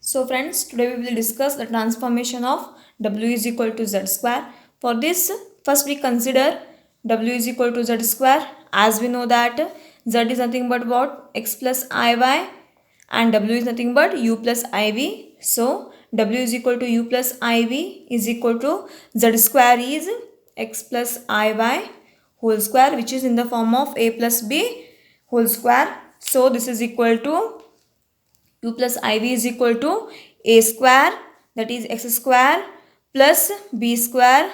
So friends, today we will discuss the transformation of w is equal to z square. For this, first we consider w is equal to z square. As we know that z is nothing but what? X plus iy, and w is nothing but u plus iv. So w is equal to u plus iv is equal to z square is x plus iy whole square, which is in the form of a plus b whole square. So this is equal to u plus iv is equal to a square, that is x square, plus b square,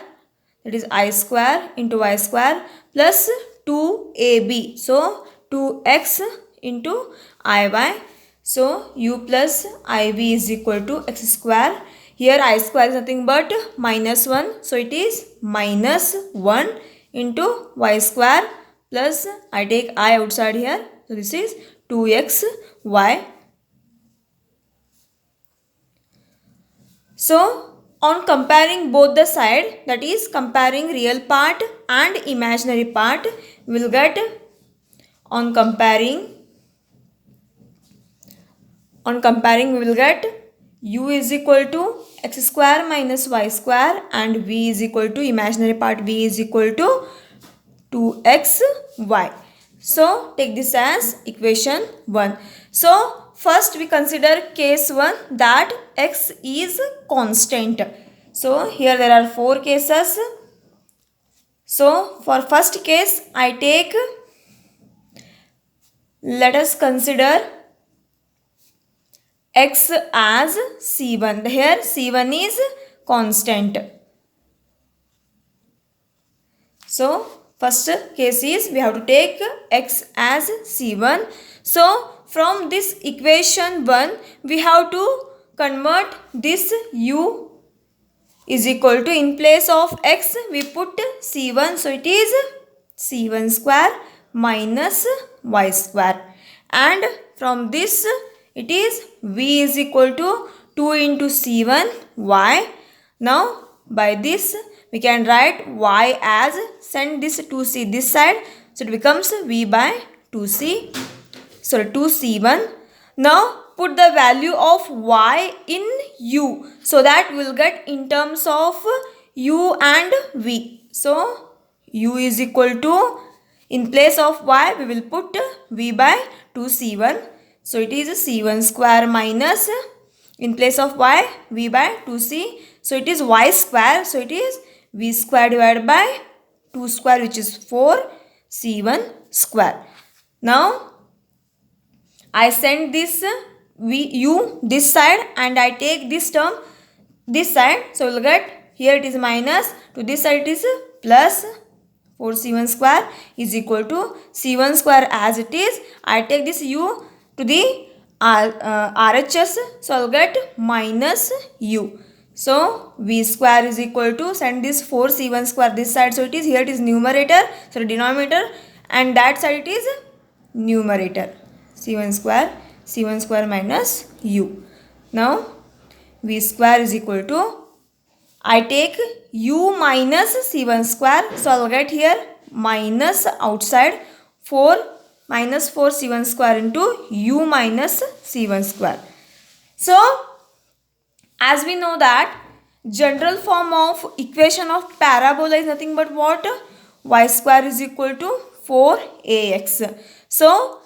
that is I square, into y square, plus 2ab. So 2x into iy. So u plus iv is equal to x square. Here I square is nothing but minus 1. So it is minus 1 into y square, plus I take I outside here. So this is 2xy. So on comparing both the side, that is comparing real part and imaginary part, we will get on comparing we will get u is equal to x square minus y square, and v is equal to imaginary part v is equal to 2xy. So take this as equation 1. So first we consider case 1, that x is constant. So here there are 4 cases. So for first case I take, let us consider x as c1. Here c1 is constant. So first case is we have to take x as c1. So from this equation 1 we have to convert this u is equal to, in place of x we put c1. So it is c1 square minus y square, and from this it is v is equal to 2 into c1 y. Now by this we can write y as, send this 2c this side, so it becomes v by 2c. So 2c1. Now put the value of y in u, so that we will get in terms of u and v. So u is equal to, in place of y we will put v by 2c1. So it is c1 square minus, in place of y v by 2c. So it is y square. So it is v square divided by 2 square, which is 4 c1 square. Now I send this u this side, and I take this term this side. So we'll get, here it is minus, to this side it is plus 4c1 square is equal to c1 square as it is. I take this u to the RHS, so I'll get minus u. So v square is equal to, send this 4c1 square this side. So it is, here it is numerator, so denominator, and that side it is numerator. c1 square minus u. Now v square is equal to, I take u minus c1 square, so I'll get here minus outside 4 minus 4 c1 square into u minus c1 square. So as we know that general form of equation of parabola is nothing but what? Y square is equal to 4ax. So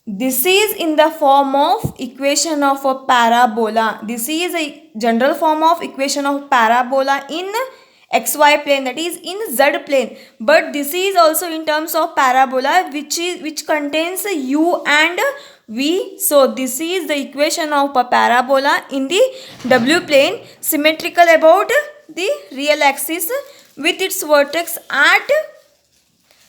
this is in the form of equation of a parabola. This is a general form of equation of parabola in xy plane, that is in z plane. But this is also in terms of parabola which contains u and v. So this is the equation of a parabola in the w plane, symmetrical about the real axis, with its vertex at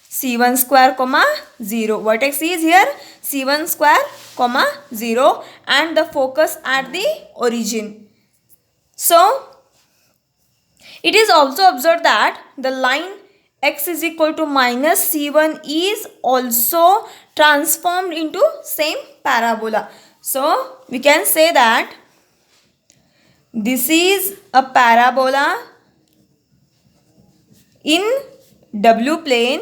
c1 square comma 0. Vertex is here c1 square comma 0, and the focus at the origin. So it is also observed that the line x is equal to minus c1 is also transformed into same parabola. So we can say that this is a parabola in w plane,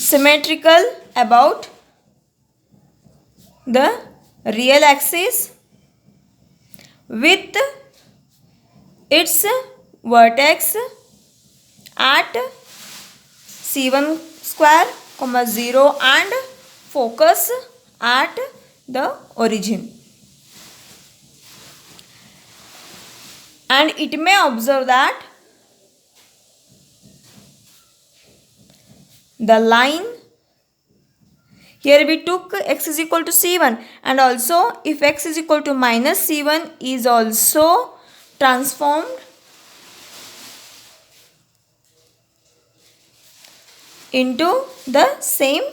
symmetrical about the real axis with its vertex at c1 square comma 0 and focus at the origin. And it may observe that the line, here we took x is equal to c1, and also if x is equal to minus c1 is also transformed into the same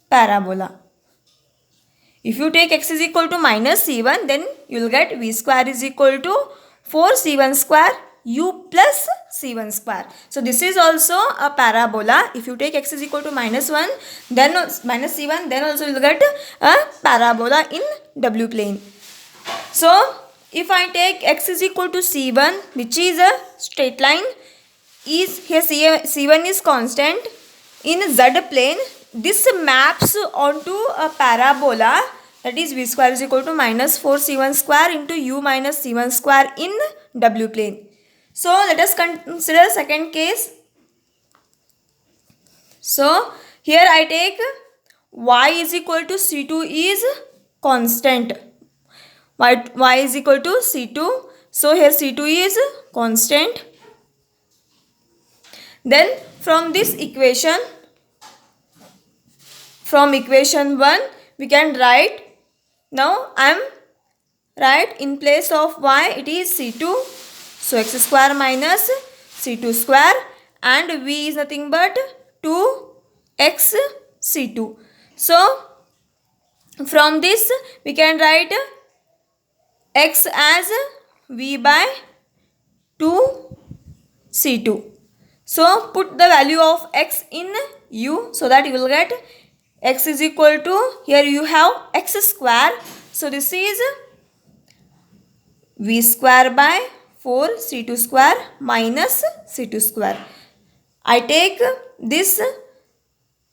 parabola. If you take x is equal to minus c1, then you will get v square is equal to 4c1 square u plus c1 square. So this is also a parabola. If you take x is equal to minus 1, then minus c1, then also you will get a parabola in w plane. So if I take x is equal to c1, which is a straight line, is here c1 is constant in z plane, this maps onto a parabola, that is v square is equal to minus 4c1 square into u minus c1 square in w plane. So let us consider second case. So here I take y is equal to c2 is constant. Y is equal to c2. So here c2 is constant. Then from this equation, from equation 1, we can write, now I am right in place of y it is c2. So x square minus c2 square, and v is nothing but 2x c2. So from this we can write x as v by 2 c2. So put the value of x in u, so that you will get x is equal to, here you have x square. So this is v square by 4 c2 square minus c2 square. I take this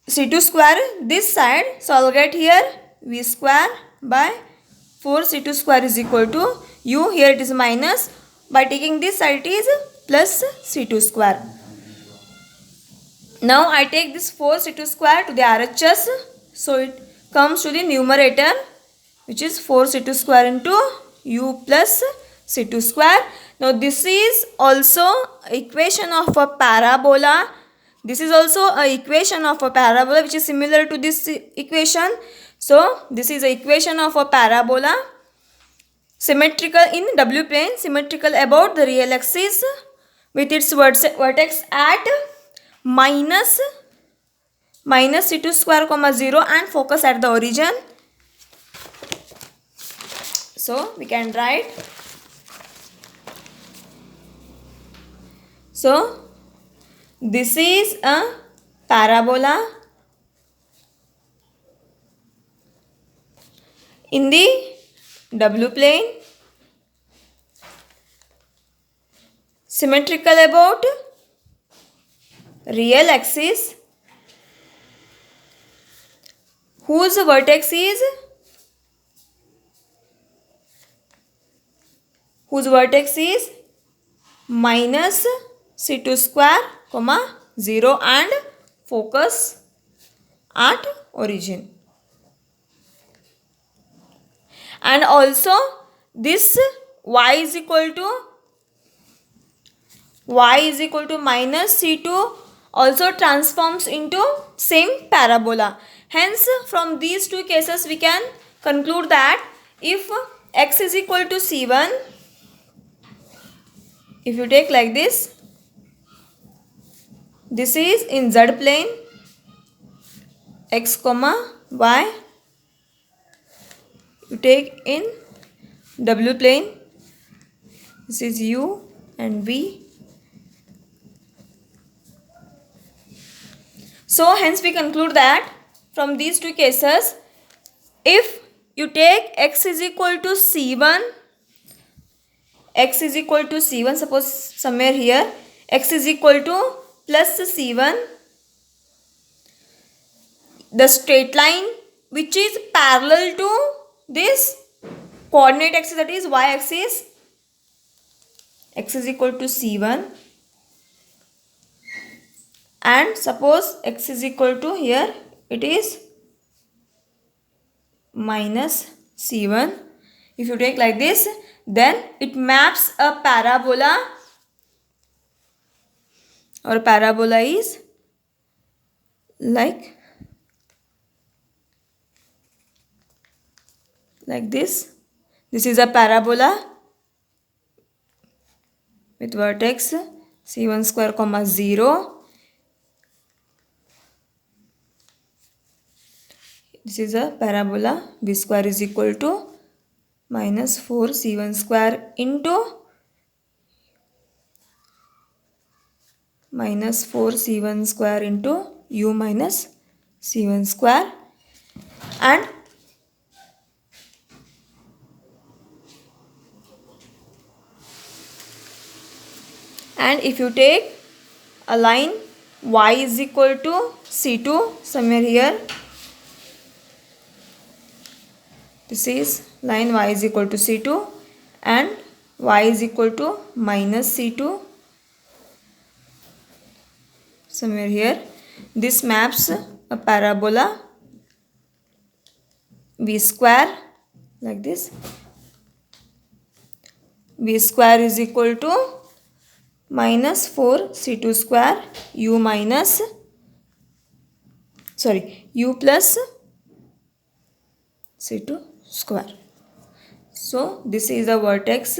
c2 square this side, so I will get here v square by 4 c2 square is equal to u, here it is minus, by taking this side it is plus c2 square. Now I take this 4 c2 square to the RHS, so it comes to the numerator, which is 4 c2 square into u plus c2 square. Now this is also equation of a parabola. This is also a equation of a parabola which is similar to this equation. So this is a equation of a parabola, symmetrical in w plane, symmetrical about the real axis with its vertex at minus c2 square comma 0 and focus at the origin. So we can write, so this is a parabola in the w plane, symmetrical about real axis, whose vertex is minus c2 square comma 0 and focus at origin. And also this y is equal to minus c2 also transforms into same parabola. Hence from these two cases we can conclude that if x is equal to c1, if you take like this is in z plane, x comma y, you take in w plane, this is u and v. So hence we conclude that from these two cases, if you take x is equal to c1, suppose somewhere here x is equal to plus c1, the straight line which is parallel to this coordinate axis, that is y axis. X is equal to c1, and suppose x is equal to, here it is minus c1. If you take like this, then it maps a parabola, or parabola is like this. This is a parabola with vertex c1 square comma 0. This is a parabola. B square is equal to minus 4 c1 square into minus 4 c1 square into u minus c1 square. And if you take a line y is equal to c2 somewhere here, this is line y is equal to c2 and y is equal to minus c2 somewhere here. This maps a parabola v square like this. V square is equal to minus 4 c2 square u plus c2 square. So this is the vertex.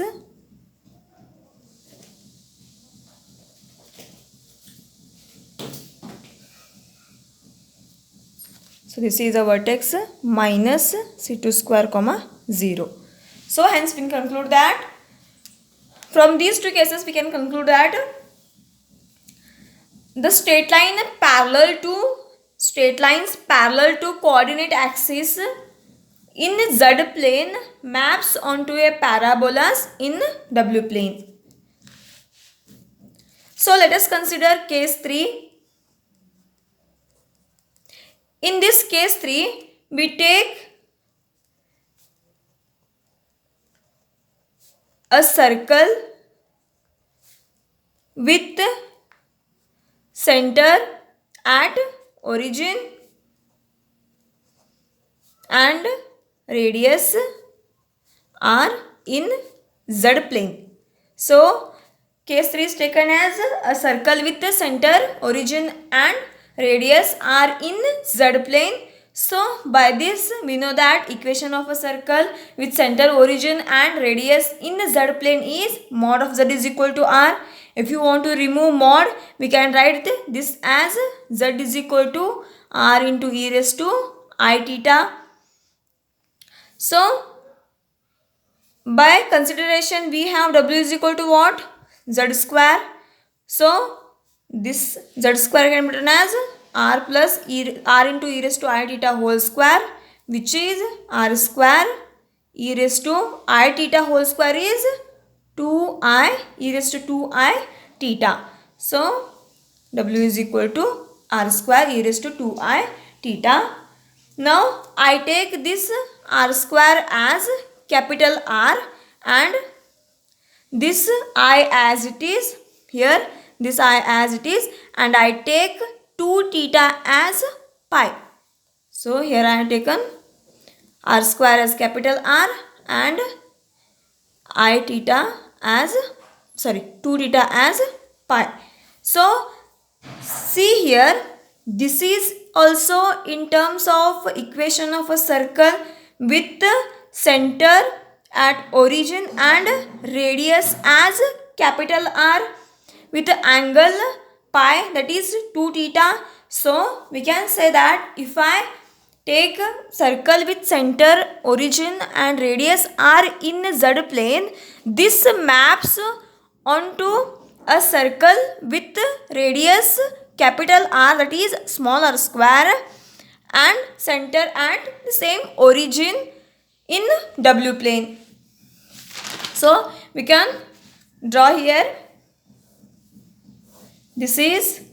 So this is the vertex minus c2 square comma 0. So hence we can conclude that from these two cases we can conclude that the straight lines parallel to coordinate axis in z plane maps onto a parabolas in w plane. So let us consider case 3. In this case 3, we take a circle with center at origin and radius r in z plane. So case 3 is taken as a circle with the center, origin and radius are in z plane. So by this we know that equation of a circle with center, origin and radius in z plane is mod of z is equal to r. If you want to remove mod, we can write this as z is equal to r into e raised to I theta. So by consideration we have w is equal to what? Z square. So this z square can be written as r plus r into e raised to I theta whole square, which is r square. E raised to I theta whole square is 2i e raised to 2i theta. So w is equal to r square e raised to 2i theta. Now I take this r square as capital R and this I as it is here, this I as it is, and I take 2 theta as pi. So here I have taken r square as capital R and I theta as 2 theta as pi. So see here, this is also in terms of equation of a circle with center at origin and radius as capital R with the angle pi, that is 2 theta. So we can say that if I take a circle with center, origin and radius are in z plane, this maps onto a circle with radius capital R, that is small r square, and center at the same origin in w plane. So we can draw here, this is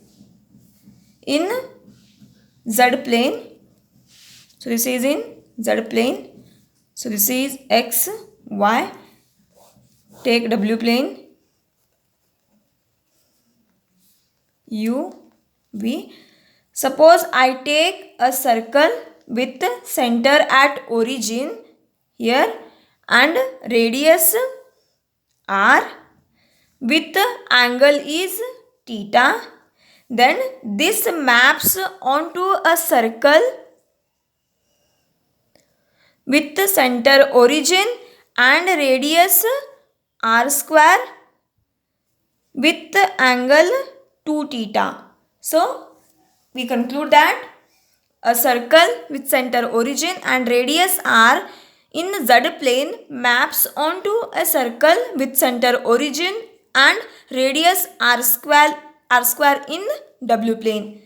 in z plane So this is in z plane. So this is x, y. Take w plane, u, v. Suppose I take a circle with center at origin here and radius r with angle is theta. Then this maps onto a circle with center origin and radius r square with angle 2 theta. So we conclude that a circle with center origin and radius r in z plane maps onto a circle with center origin and radius r square in w plane.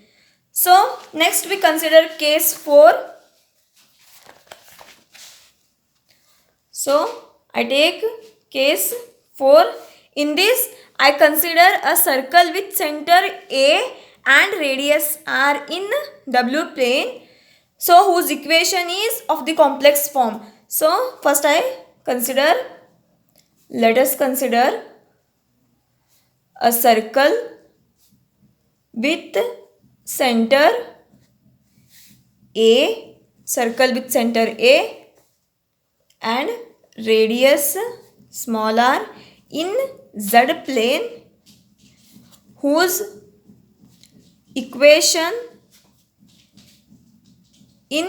So next we consider case 4. So I take case 4. In this I consider a circle with center A and radius r in w plane. So whose equation is of the complex form. So first let us consider a circle with center A, and radius small r in z plane, whose equation in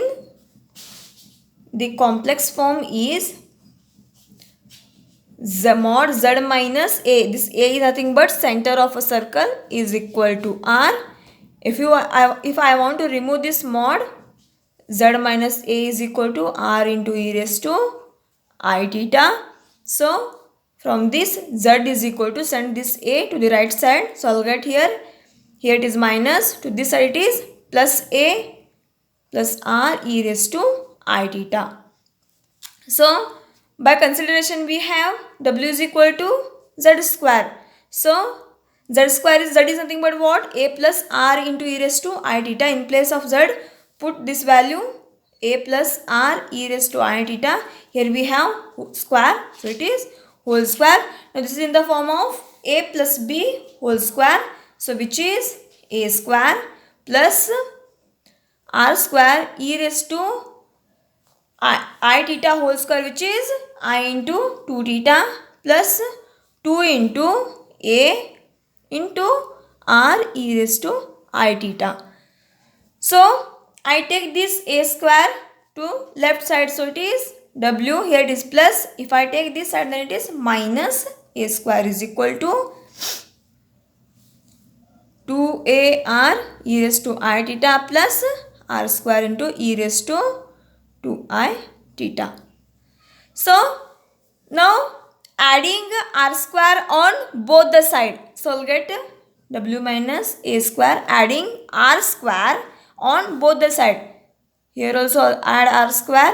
the complex form is z mod z minus a. This a is nothing but center of a circle is equal to r. If I want to remove this mod, z minus a is equal to r into e raised to I theta. So from this z is equal to, send this a to the right side. So I'll get here it is minus, to this side it is plus a plus r e raised to I theta. So by consideration we have w is equal to z square. So z is nothing but what? A plus r into e raised to I theta. In place of z, put this value a plus r e raised to I theta. Here we have square, so it is whole square. Now this is in the form of a plus b whole square. So which is a square plus r square e raised to I theta whole square, which is I into 2 theta plus 2 into a into r e raised to I theta. So I take this a square to left side, so it is w, here it is plus. If I take this side, then it is minus a square is equal to 2ar e raised to I theta plus r square into e raised to 2I theta. So now adding r square on both the side. So I'll get w minus a square, adding r square on both the side. Here also I'll add r square,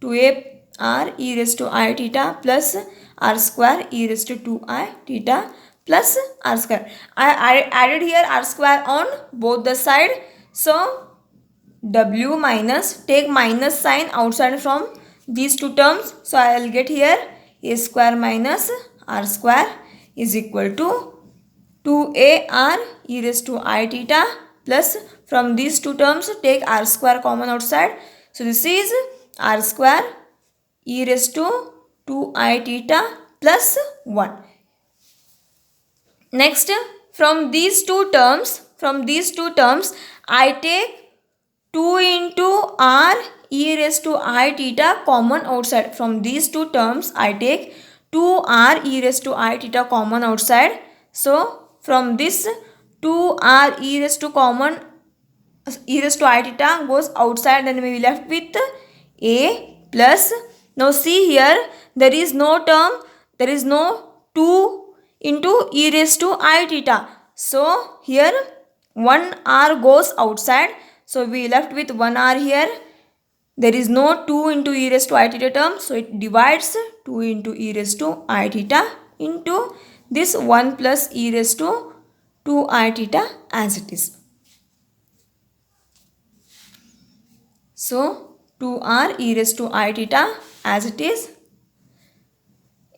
2ar e raised to I theta plus r square e raised to 2I theta plus r square. I added here r square on both the side. So w minus, take minus sign outside from these two terms. So I will get here a square minus r square is equal to 2ar e raised to I theta plus, from these two terms take r square common outside. So this is r square e raised to 2I theta plus 1. Next, from these two terms I take 2 into r e raised to I theta common outside. From these two terms I take 2r e raised to I theta common outside. So from this 2r e raised to I theta goes outside, and we will be left with a plus. Now see here, there is no 2 into e raised to I theta. So here 1r goes outside. So we left with 1r here. There is no 2 into e raised to I theta term. So it divides 2 into e raised to I theta into this 1 plus e raised to 2I theta as it is. So 2r e raised to I theta as it is.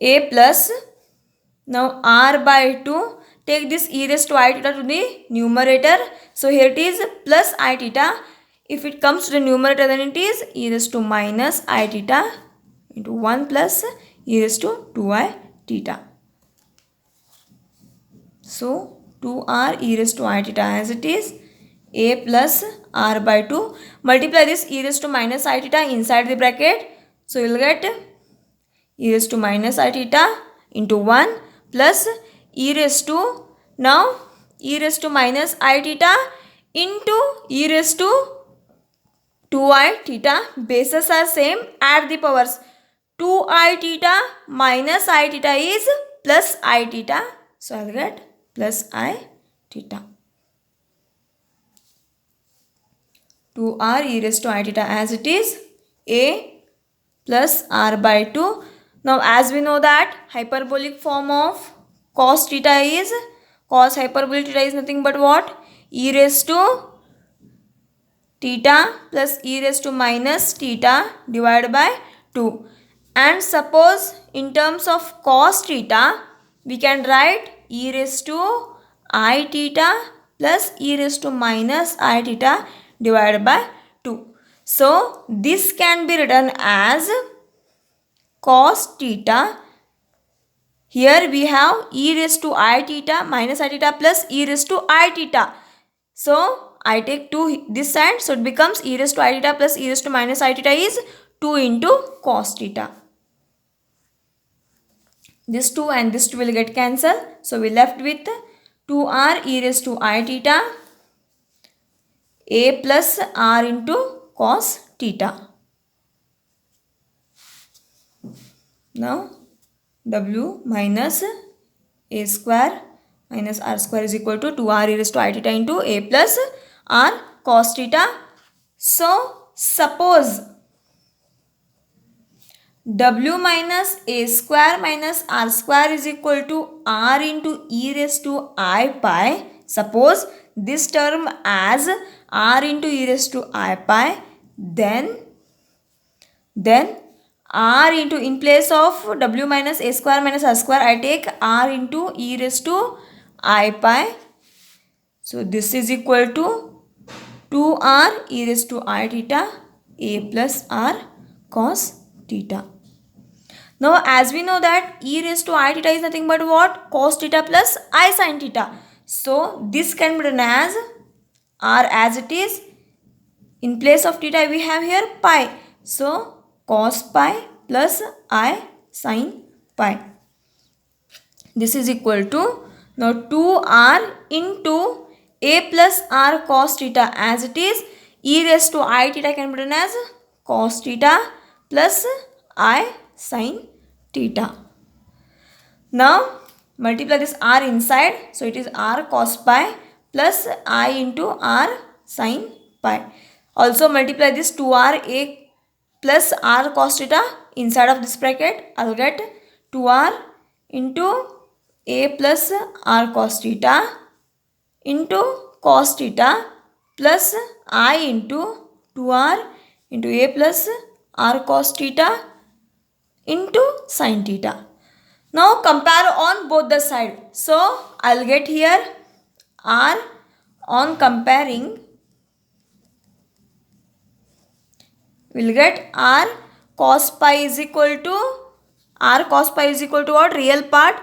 A plus, now r by 2, take this e raised to I theta to the numerator. So here it is plus I theta. If it comes to the numerator, then it is e raised to minus I theta into 1 plus e raised to 2I theta. So 2r e raised to I theta as it is. A plus r by 2. Multiply this e raised to minus I theta inside the bracket. So you will get e raised to minus I theta into 1 plus e raised to, now e raised to minus I theta into e raised to 2I theta. Bases are same. Add the powers. 2I theta minus I theta is plus I theta. So I will get plus I theta. 2r e raised to I theta as it is. A plus r by 2. Now as we know that hyperbolic form of cos theta is, cos hyperbolic theta is nothing but what? E raised to theta plus e raised to minus theta divided by 2. And suppose in terms of cos theta, we can write e raised to I theta plus e raised to minus I theta divided by 2. So this can be written as cos theta. Here we have e raised to I theta minus I theta plus e raised to I theta. So I take 2 this side, so it becomes e raised to I theta plus e raised to minus I theta is 2 into cos theta. This 2 and this 2 will get cancelled. So we left with 2r e raised to I theta a plus r into cos theta. Now w minus a square minus r square is equal to 2r e raised to I theta into a plus r cos theta. So suppose w minus a square minus r square is equal to r into e raised to I pi. Suppose this term as r into e raised to I pi, then r into, in place of w minus a square minus r square, I take r into e raised to I pi. So this is equal to 2r e raised to I theta a plus r cos theta. Now as we know that e raised to I theta is nothing but what? Cos theta plus I sin theta. So this can be written as r as it is. In place of theta we have here pi. So cos pi plus I sin pi. This is equal to, now 2r into a plus r cos theta as it is. E raised to I theta can be written as cos theta plus I sin theta. Now multiply this r inside. So it is r cos pi plus I into r sin pi. Also multiply this 2r a plus r cos theta inside of this bracket. I will get 2r into a plus r cos theta into cos theta plus I into 2r into a plus r cos theta into sin theta. Now compare on both the side. So I'll get here r on comparing, we'll get r cos pi is equal to, r cos pi is equal to what? Real part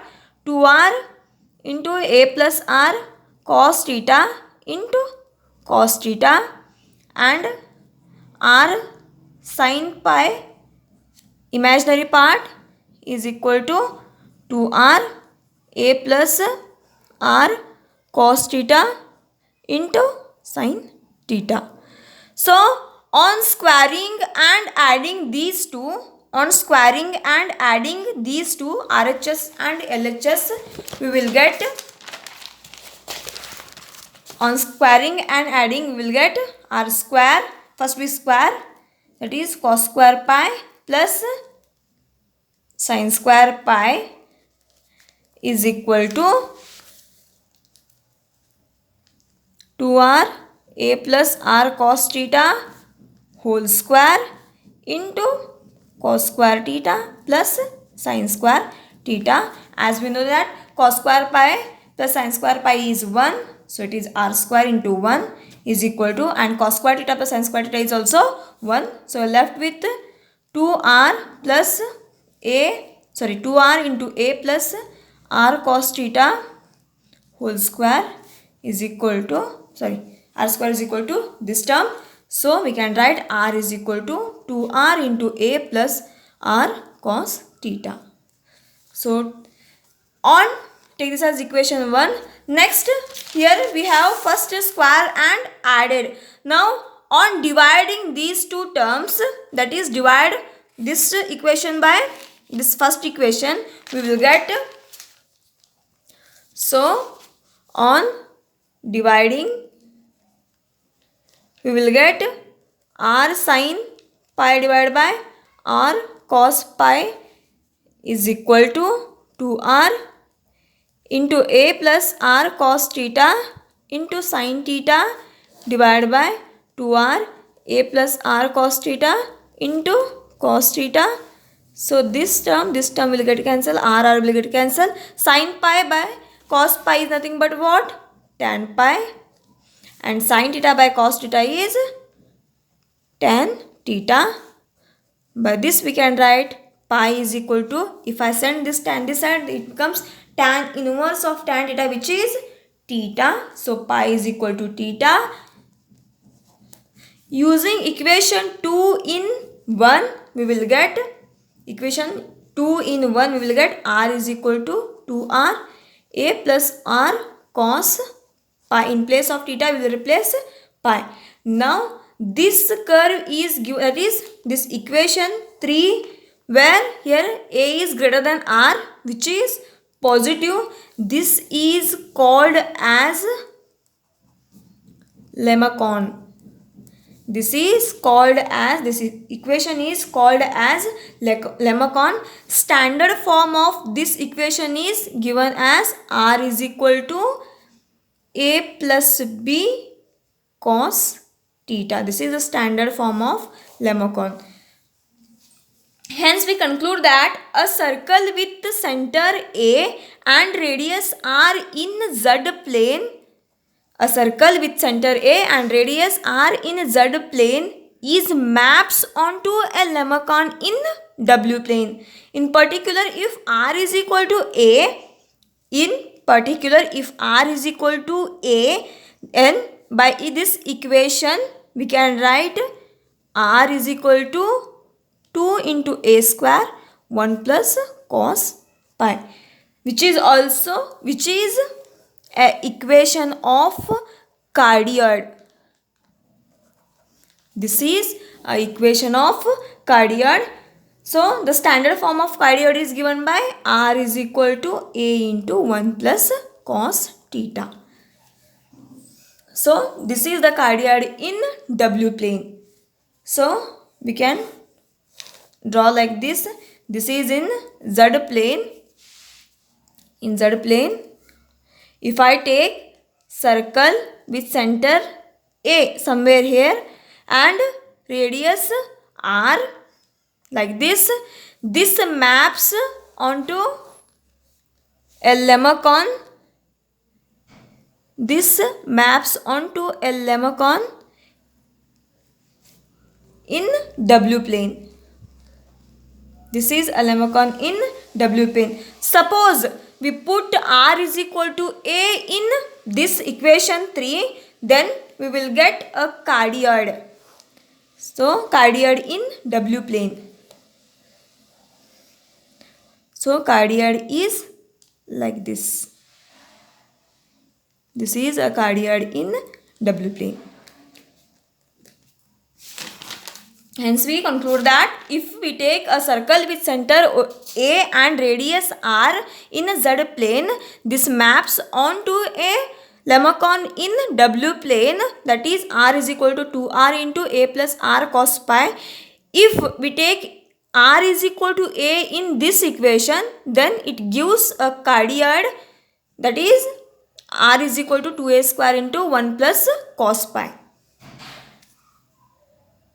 2r into a plus r cos theta into cos theta, and r sin pi imaginary part is equal to 2r a plus r cos theta into sin theta. So on squaring and adding these two, RHS and LHS, we will get, on squaring and adding we will get r square. First we square, that is cos square pi plus sin square pi is equal to 2r a plus r cos theta whole square into cos square theta plus sin square theta. As we know that cos square pi plus sin square pi is 1. So it is r square into 1 is equal to, and cos square theta plus sin square theta is also 1. So left with 2r plus a, 2r into a plus r cos theta whole square is equal to, r square is equal to this term. So we can write r is equal to 2r into a plus r cos theta. So on, take this as equation 1. Next, here we have first square and added. Now on dividing these two terms, that is divide this equation by this first equation, we will get, so on dividing we will get r sin pi divided by r cos pi is equal to 2r into a plus r cos theta into sin theta divided by 2r a plus r cos theta into cos theta. So this term will get cancelled, r will get cancelled. Sin pi by cos pi is nothing but what? Tan pi, and sin theta by cos theta is tan theta. By this we can write pi is equal to, if I send this tan this side, it becomes tan inverse of tan theta, which is theta. So pi is equal to theta. Using equation 2 in 1, we will get equation 2 in 1, we will get r is equal to 2r a plus r cos pi. In place of theta, we will replace pi. Now this curve is given, that is this equation 3, where here a is greater than r, which is positive. This is called as lemma cone. This equation is called as lemma cone. Standard form of this equation is given as r is equal to a plus b cos theta. This is the standard form of lemma cone. Hence we conclude that a circle with center A and radius r in z plane, a circle with center A and radius r in z plane is maps onto a lemma cone in w plane. In particular, if r is equal to a, then by this equation we can write r is equal to 2 into a square 1 plus cos pi, which is a equation of cardioid. This is a equation of cardioid. So the standard form of cardioid is given by r is equal to a into 1 plus cos theta. So this is the cardioid in w plane. So we can draw like this. This is in z plane. In z plane, if I take circle with center A somewhere here and radius r like this, this maps onto a lemma cone. This maps onto a lemma cone in w plane. This is a lemma cone in w plane. Suppose we put r is equal to a in this equation 3, then we will get a cardioid. So cardioid in w plane. So cardioid is like this. This is a cardioid in w plane. Hence we conclude that if we take a circle with center A and radius r in a z plane, this maps onto a lemma cone in w plane, that is r is equal to 2r into a plus r cos pi. If we take r is equal to a in this equation, then it gives a cardioid, that is r is equal to 2a square into 1 plus cos pi.